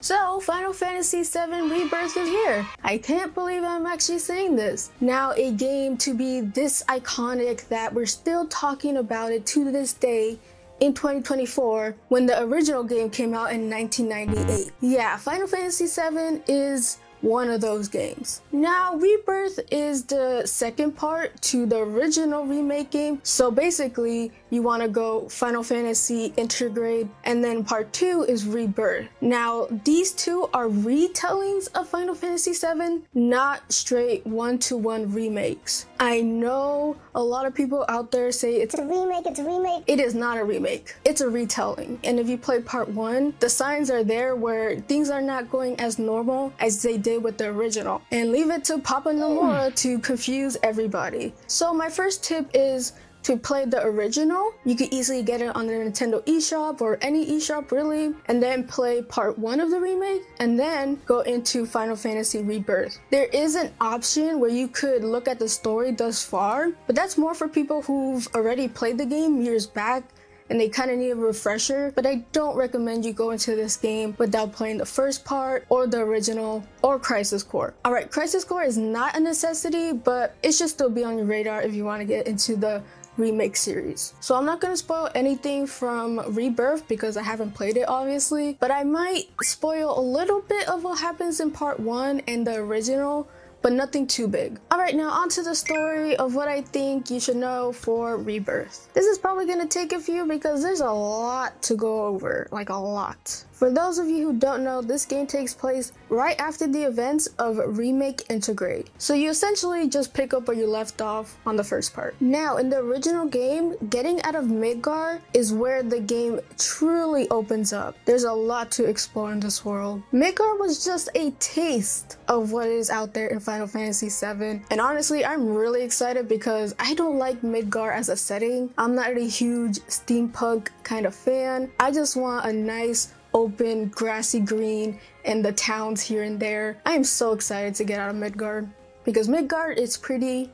So, Final Fantasy VII Rebirth is here. I can't believe I'm actually saying this. Now, a game to be this iconic that we're still talking about it to this day in 2024 when the original game came out in 1998. Yeah, Final Fantasy VII is one of those games. Now, Rebirth is the second part to the original remake game. So basically, you want to go Final Fantasy Intergrade, and then part 2 is Rebirth. Now, these two are retellings of Final Fantasy VII, not straight one-to-one remakes. I know a lot of people out there say it's a remake, it's a remake. It is not a remake. It's a retelling. And if you play part 1, the signs are there where things are not going as normal as they did with the original. And leave it to Papa Nomura to confuse everybody. So my first tip is to play the original. You can easily get it on the Nintendo eShop or any eShop really, and then play part 1 of the remake, and then go into Final Fantasy Rebirth. There is an option where you could look at the story thus far, but that's more for people who've already played the game years back and they kind of need a refresher, but I don't recommend you go into this game without playing the first part or the original or Crisis Core. Alright, Crisis Core is not a necessity, but it should still be on your radar if you want to get into the remake series. So I'm not going to spoil anything from Rebirth because I haven't played it obviously, but I might spoil a little bit of what happens in part 1 and the original, but nothing too big. Alright, now onto the story of what I think you should know for Rebirth. This is probably going to take a few because there's a lot to go over, like a lot. For those of you who don't know, this game takes place right after the events of Remake Intergrade. So you essentially just pick up where you left off on the first part. Now, in the original game, getting out of Midgar is where the game truly opens up. There's a lot to explore in this world. Midgar was just a taste of what is out there in Final Fantasy VII. And honestly, I'm really excited because I don't like Midgar as a setting. I'm not a huge steampunk kind of fan. I just want a nice open grassy green and the towns here and there. I am so excited to get out of Midgard because Midgard is pretty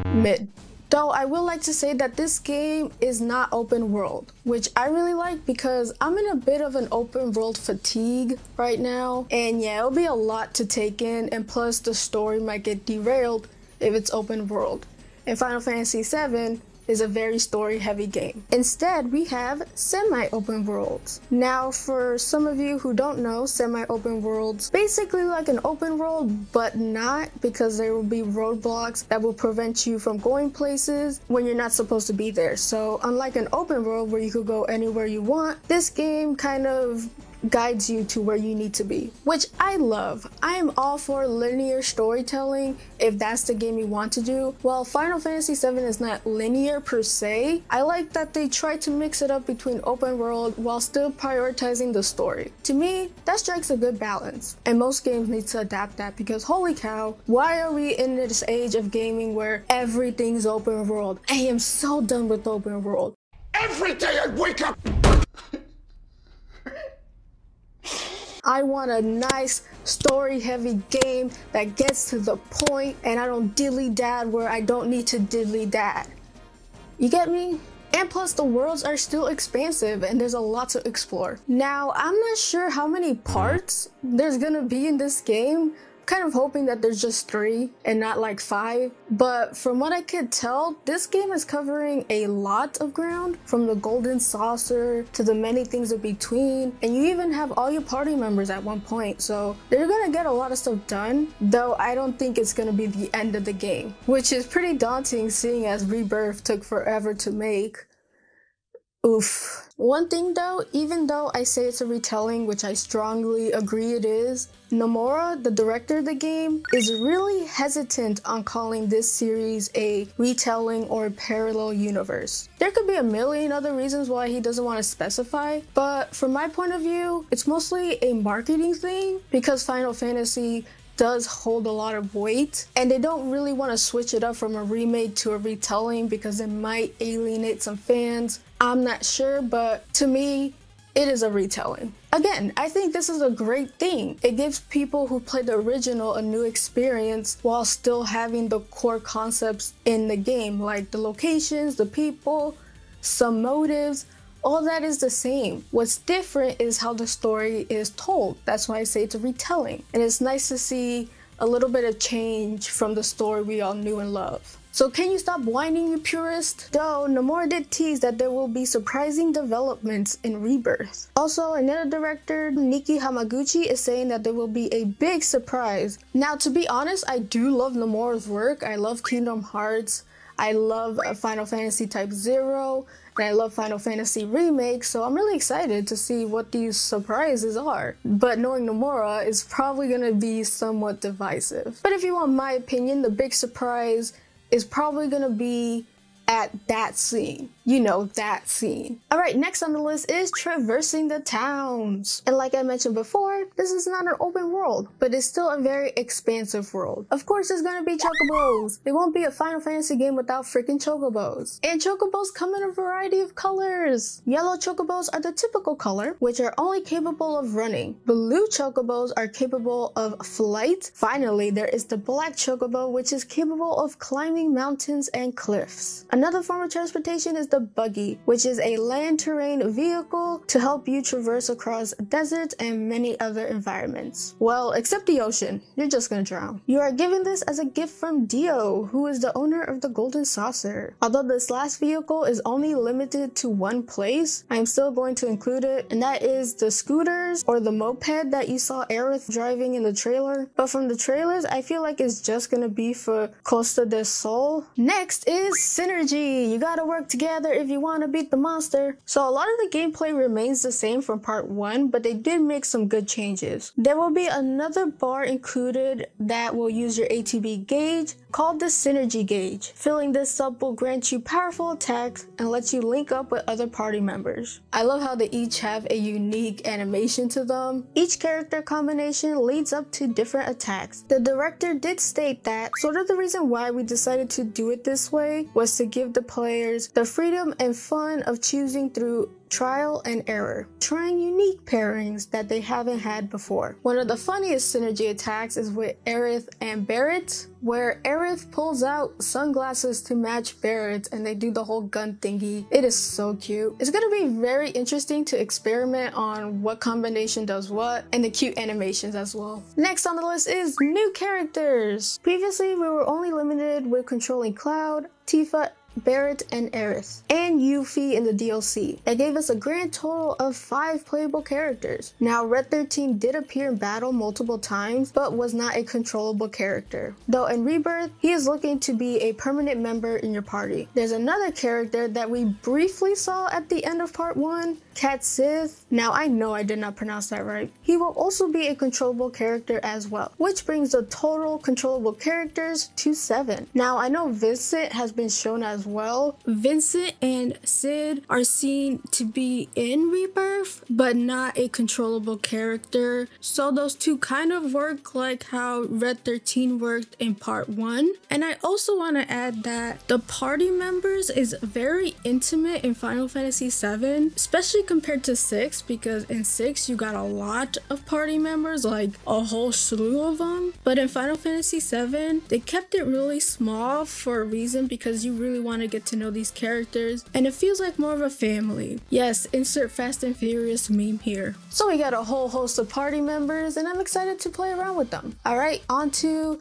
mid. Though I will like to say that this game is not open world, which I really like because I'm in a bit of an open world fatigue right now, and yeah, it'll be a lot to take in, and plus the story might get derailed if it's open world. And Final Fantasy VII is a very story heavy game. Instead, we have semi-open worlds. Now, for some of you who don't know, semi-open worlds basically like an open world, but not, because there will be roadblocks that will prevent you from going places when you're not supposed to be there. So unlike an open world where you could go anywhere you want, this game kind of guides you to where you need to be, which I love. I am all for linear storytelling if that's the game you want to do. While Final Fantasy VII is not linear per se, I like that they try to mix it up between open world while still prioritizing the story. To me, that strikes a good balance, and most games need to adapt that because holy cow, why are we in this age of gaming where everything's open world? I am so done with open world. Every day I wake up! I want a nice story-heavy game that gets to the point and I don't dilly-dad where I don't need to dilly-dad. You get me? And plus the worlds are still expansive and there's a lot to explore. Now, I'm not sure how many parts there's gonna be in this game. Kind of hoping that there's just 3 and not like 5, but from what I could tell, this game is covering a lot of ground, from the golden saucer to the many things in between, and you even have all your party members at one point, so they're gonna get a lot of stuff done, though I don't think it's gonna be the end of the game, which is pretty daunting seeing as Rebirth took forever to make. Oof. One thing though, even though I say it's a retelling, which I strongly agree it is, Nomura, the director of the game, is really hesitant on calling this series a retelling or a parallel universe. There could be a million other reasons why he doesn't want to specify, but from my point of view, it's mostly a marketing thing because Final Fantasy does hold a lot of weight, and they don't really want to switch it up from a remake to a retelling because it might alienate some fans. I'm not sure, but to me, it is a retelling. Again, I think this is a great thing. It gives people who played the original a new experience while still having the core concepts in the game, like the locations, the people, some motives, All that is the same. What's different is how the story is told. That's why I say it's a retelling. And it's nice to see a little bit of change from the story we all knew and love. So can you stop whining, you purist? Though, Nomura did tease that there will be surprising developments in Rebirth. Also, another director, Niki Hamaguchi, is saying that there will be a big surprise. Now, to be honest, I do love Nomura's work. I love Kingdom Hearts. I love Final Fantasy Type 0. And I love Final Fantasy Remake, so I'm really excited to see what these surprises are. But knowing Nomura is probably going to be somewhat divisive. But if you want my opinion, the big surprise is probably gonna be at that scene. You know, that scene. Alright, next on the list is traversing the towns. And like I mentioned before, this is not an open world, but it's still a very expansive world. Of course, there's gonna be chocobos. It won't be a Final Fantasy game without freaking chocobos. And chocobos come in a variety of colors. Yellow chocobos are the typical color, which are only capable of running. Blue chocobos are capable of flight. Finally, there is the black chocobo, which is capable of climbing mountains and cliffs. Another form of transportation is the buggy, which is a land terrain vehicle to help you traverse across deserts and many other environments. Well, except the ocean. You're just gonna drown. You are given this as a gift from Dio, who is the owner of the Golden Saucer. Although this last vehicle is only limited to one place, I am still going to include it, and that is the scooters or the moped that you saw Aerith driving in the trailer. But from the trailers, I feel like it's just gonna be for Costa del Sol. Next is Synergy. You gotta work together if you want to beat the monster. So a lot of the gameplay remains the same from part 1, but they did make some good changes. There will be another bar included that will use your ATB gauge called the Synergy Gauge. Filling this up will grant you powerful attacks and let you link up with other party members. I love how they each have a unique animation to them. Each character combination leads up to different attacks. The director did state that sort of the reason why we decided to do it this way was to give the players the freedom and fun of choosing through trial and error, trying unique pairings that they haven't had before. One of the funniest synergy attacks is with Aerith and Barret, where Aerith pulls out sunglasses to match Barret and they do the whole gun thingy. It is so cute. It's gonna be very interesting to experiment on what combination does what and the cute animations as well. Next on the list is new characters. Previously, we were only limited with controlling Cloud, Tifa, Barret, and Aerith, and Yuffie in the DLC. That gave us a grand total of 5 playable characters. Now, Red 13 did appear in battle multiple times, but was not a controllable character. Though in Rebirth, he is looking to be a permanent member in your party. There's another character that we briefly saw at the end of part 1, Cat Sith. Now, I know I did not pronounce that right. He will also be a controllable character as well, which brings the total controllable characters to 7. Now, I know Vincent has been shown as well. Vincent and Cid are seen to be in Rebirth, but not a controllable character. So those two kind of work like how Red 13 worked in part 1. And I also want to add that the party members is very intimate in Final Fantasy VII, especially compared to 6, because in 6 you got a lot of party members, like a whole slew of them. But in Final Fantasy VII, they kept it really small for a reason, because you really want to get to know these characters and it feels like more of a family. Yes, insert Fast and Furious meme here. So we got a whole host of party members and I'm excited to play around with them. Alright, on to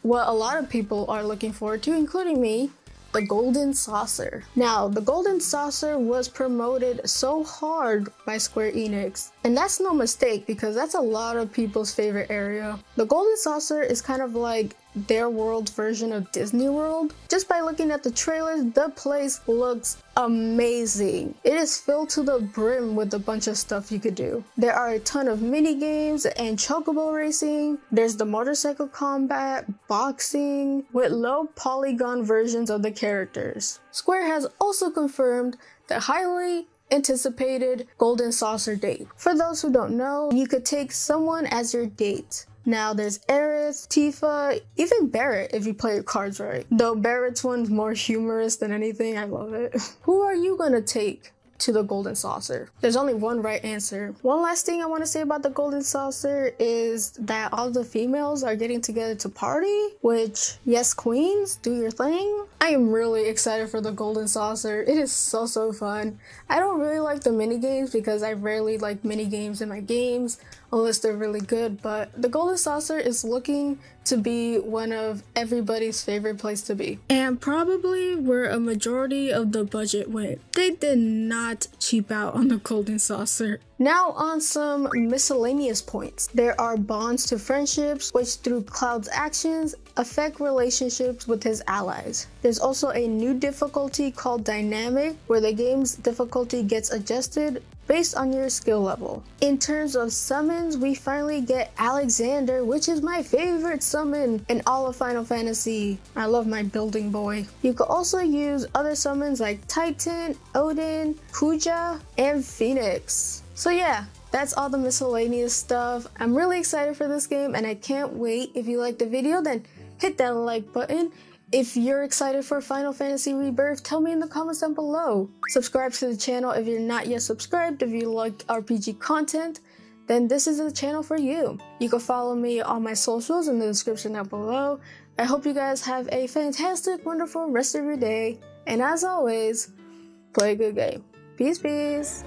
what a lot of people are looking forward to, including me, the Golden Saucer. Now, the Golden Saucer was promoted so hard by Square Enix, and that's no mistake because that's a lot of people's favorite area. The Golden Saucer is kind of like their world version of Disney World. Just by looking at the trailers, the place looks amazing. It is filled to the brim with a bunch of stuff you could do. There are a ton of mini games and chocobo racing. There's the motorcycle combat, boxing, with low polygon versions of the characters. Square has also confirmed the highly anticipated Golden Saucer date. For those who don't know, you could take someone as your date. Now there's Aerith, Tifa, even Barret if you play your cards right. Though Barret's one's more humorous than anything, I love it. Who are you gonna take to the Golden Saucer? There's only one right answer. One last thing I want to say about the Golden Saucer is that all the females are getting together to party, which, yes queens, do your thing. I am really excited for the Golden Saucer. It is so fun. I don't really like the mini games because I rarely like mini games in my games unless they're really good, but the Golden Saucer is looking to be one of everybody's favorite place to be. And probably where a majority of the budget went. They did not cheap out on the Golden Saucer. Now on some miscellaneous points. There are bonds to friendships, which through Cloud's actions affect relationships with his allies. There's also a new difficulty called Dynamic, where the game's difficulty gets adjusted based on your skill level. In terms of summons, we finally get Alexander, which is my favorite summon in all of Final Fantasy. I love my building boy. You can also use other summons like Titan, Odin, Kuja, and Phoenix. So yeah, that's all the miscellaneous stuff. I'm really excited for this game and I can't wait. If you liked the video, then hit that like button. If you're excited for Final Fantasy Rebirth, tell me in the comments down below. Subscribe to the channel if you're not yet subscribed. If you like RPG content, then this is the channel for you. You can follow me on my socials in the description down below. I hope you guys have a fantastic, wonderful rest of your day. And as always, play a good game. Peace, peace.